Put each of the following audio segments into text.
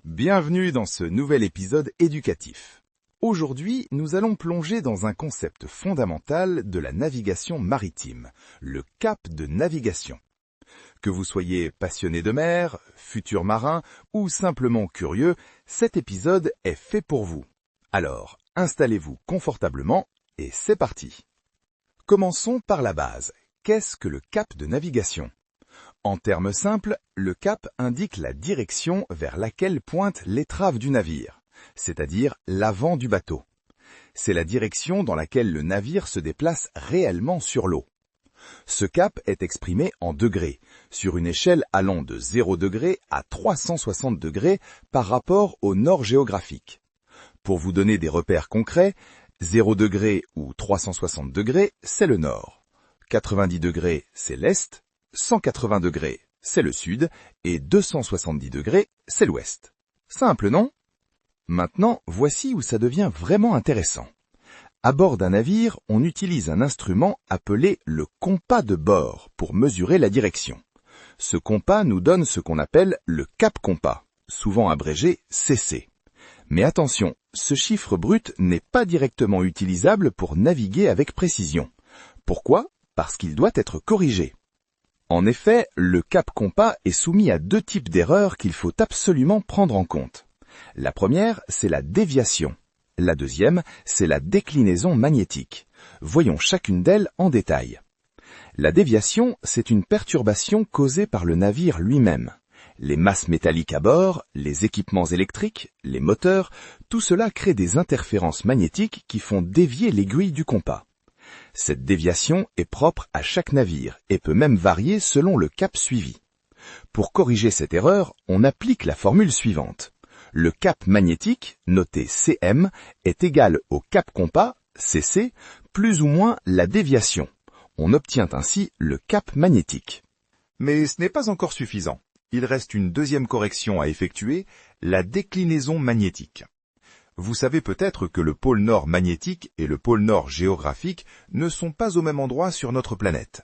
Bienvenue dans ce nouvel épisode éducatif. Aujourd'hui, nous allons plonger dans un concept fondamental de la navigation maritime, le cap de navigation. Que vous soyez passionné de mer, futur marin ou simplement curieux, cet épisode est fait pour vous. Alors, installez-vous confortablement et c'est parti. Commençons par la base. Qu'est-ce que le cap de navigation ? En termes simples, le cap indique la direction vers laquelle pointe l'étrave du navire, c'est-à-dire l'avant du bateau. C'est la direction dans laquelle le navire se déplace réellement sur l'eau. Ce cap est exprimé en degrés, sur une échelle allant de 0 degré à 360 degrés par rapport au nord géographique. Pour vous donner des repères concrets, 0 degré ou 360 degrés, c'est le nord. 90 degrés, c'est l'est. 180 degrés, c'est le sud, et 270 degrés, c'est l'ouest. Simple, non ? Maintenant, voici où ça devient vraiment intéressant. À bord d'un navire, on utilise un instrument appelé le compas de bord pour mesurer la direction. Ce compas nous donne ce qu'on appelle le cap-compas, souvent abrégé CC. Mais attention, ce chiffre brut n'est pas directement utilisable pour naviguer avec précision. Pourquoi ? Parce qu'il doit être corrigé. En effet, le cap-compas est soumis à deux types d'erreurs qu'il faut absolument prendre en compte. La première, c'est la déviation. La deuxième, c'est la déclinaison magnétique. Voyons chacune d'elles en détail. La déviation, c'est une perturbation causée par le navire lui-même. Les masses métalliques à bord, les équipements électriques, les moteurs, tout cela crée des interférences magnétiques qui font dévier l'aiguille du compas. Cette déviation est propre à chaque navire et peut même varier selon le cap suivi. Pour corriger cette erreur, on applique la formule suivante. Le cap magnétique, noté CM, est égal au cap compas, CC, plus ou moins la déviation. On obtient ainsi le cap magnétique. Mais ce n'est pas encore suffisant. Il reste une deuxième correction à effectuer, la déclinaison magnétique. Vous savez peut-être que le pôle nord magnétique et le pôle nord géographique ne sont pas au même endroit sur notre planète.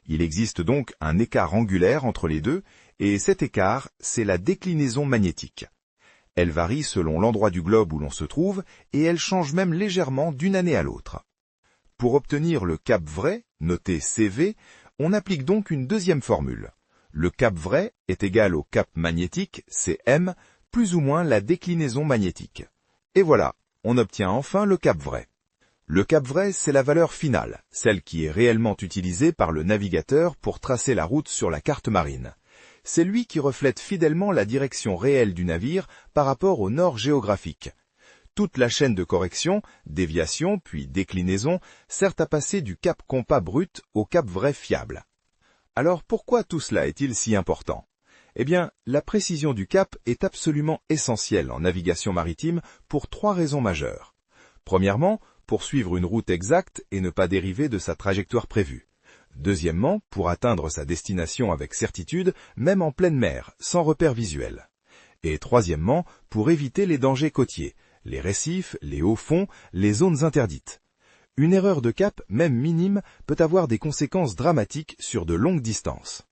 Il existe donc un écart angulaire entre les deux, et cet écart, c'est la déclinaison magnétique. Elle varie selon l'endroit du globe où l'on se trouve, et elle change même légèrement d'une année à l'autre. Pour obtenir le cap vrai, noté CV, on applique donc une deuxième formule. Le cap vrai est égal au cap magnétique, CM, plus ou moins la déclinaison magnétique. Et voilà, on obtient enfin le cap vrai. Le cap vrai, c'est la valeur finale, celle qui est réellement utilisée par le navigateur pour tracer la route sur la carte marine. C'est lui qui reflète fidèlement la direction réelle du navire par rapport au nord géographique. Toute la chaîne de correction, déviation puis déclinaison, sert à passer du cap compas brut au cap vrai fiable. Alors pourquoi tout cela est-il si important ? Eh bien, la précision du cap est absolument essentielle en navigation maritime pour trois raisons majeures. Premièrement, pour suivre une route exacte et ne pas dériver de sa trajectoire prévue. Deuxièmement, pour atteindre sa destination avec certitude, même en pleine mer, sans repère visuel. Et troisièmement, pour éviter les dangers côtiers, les récifs, les hauts fonds, les zones interdites. Une erreur de cap, même minime, peut avoir des conséquences dramatiques sur de longues distances.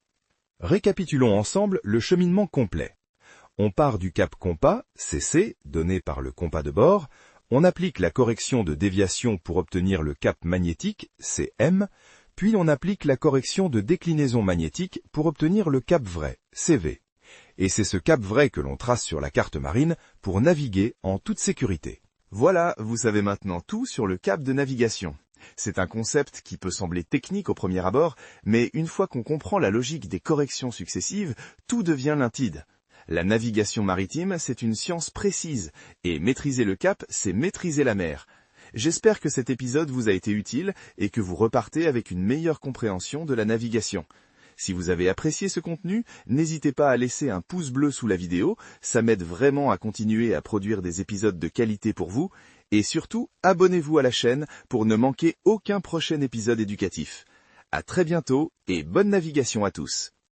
Récapitulons ensemble le cheminement complet. On part du cap compas, CC, donné par le compas de bord, on applique la correction de déviation pour obtenir le cap magnétique, CM, puis on applique la correction de déclinaison magnétique pour obtenir le cap vrai, CV. Et c'est ce cap vrai que l'on trace sur la carte marine pour naviguer en toute sécurité. Voilà, vous savez maintenant tout sur le cap de navigation. C'est un concept qui peut sembler technique au premier abord, mais une fois qu'on comprend la logique des corrections successives, tout devient limpide. La navigation maritime, c'est une science précise, et maîtriser le cap, c'est maîtriser la mer. J'espère que cet épisode vous a été utile et que vous repartez avec une meilleure compréhension de la navigation. Si vous avez apprécié ce contenu, n'hésitez pas à laisser un pouce bleu sous la vidéo, ça m'aide vraiment à continuer à produire des épisodes de qualité pour vous, et surtout, abonnez-vous à la chaîne pour ne manquer aucun prochain épisode éducatif. À très bientôt et bonne navigation à tous.